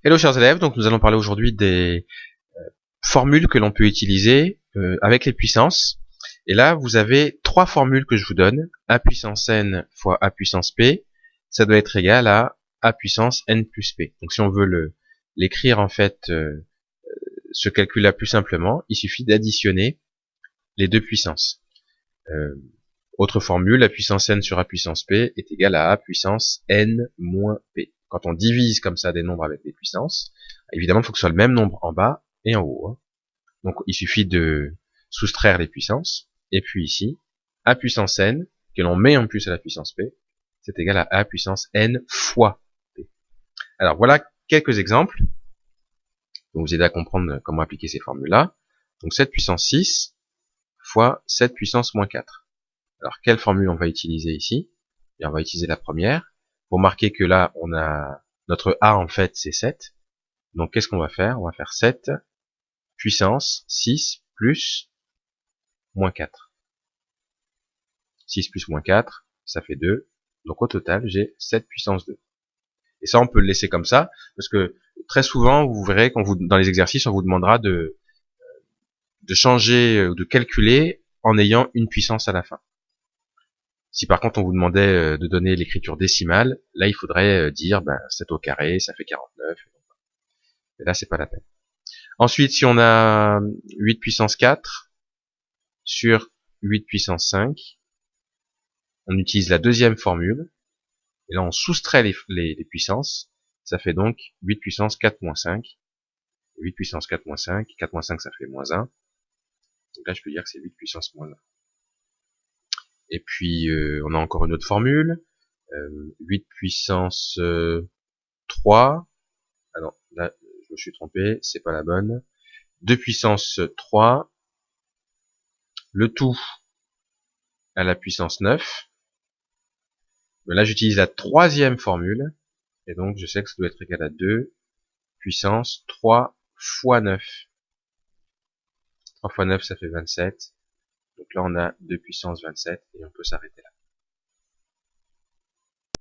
Hello chers élèves, donc nous allons parler aujourd'hui des formules que l'on peut utiliser avec les puissances. Et là, vous avez trois formules que je vous donne. A puissance n fois A puissance p, ça doit être égal à A puissance n plus p. Donc si on veut l'écrire en fait, ce calcul-là plus simplement, il suffit d'additionner les deux puissances. Autre formule, A puissance n sur A puissance p est égal à A puissance n moins p. Quand on divise comme ça des nombres avec des puissances, évidemment, il faut que ce soit le même nombre en bas et en haut. Donc, il suffit de soustraire les puissances. Et puis ici, A puissance n, que l'on met en plus à la puissance p, c'est égal à A puissance n fois p. Alors, voilà quelques exemples pour vous aider à comprendre comment appliquer ces formules-là. Donc, 7 puissance 6 fois 7 puissance moins 4. Alors, quelle formule on va utiliser ici? Et on va utiliser la première. Pour marquer que là, on a notre A en fait, c'est 7. Donc, qu'est-ce qu'on va faire? On va faire 7 puissance 6 plus moins 4. 6 plus moins 4, ça fait 2. Donc, au total, j'ai 7 puissance 2. Et ça, on peut le laisser comme ça, parce que très souvent, vous verrez, dans les exercices, on vous demandera de changer ou de calculer en ayant une puissance à la fin. Si par contre on vous demandait de donner l'écriture décimale, là il faudrait dire 7 au carré, ça fait 49. Et là c'est pas la peine. Ensuite, si on a 8 puissance 4 sur 8 puissance 5, on utilise la deuxième formule. Et là on soustrait les puissances. Ça fait donc 8 puissance 4 moins 5. 8 puissance 4 moins 5. 4 moins 5 ça fait moins 1. Donc là je peux dire que c'est 8 puissance moins 1. Et puis on a encore une autre formule. 8 puissance 3. Ah non, là, je me suis trompé, c'est pas la bonne. 2 puissance 3, le tout à la puissance 9. Mais là, j'utilise la troisième formule, et donc je sais que ça doit être égal à 2 puissance 3 fois 9. 3 fois 9, ça fait 27. Donc là, on a 2 puissance 27, et on peut s'arrêter là.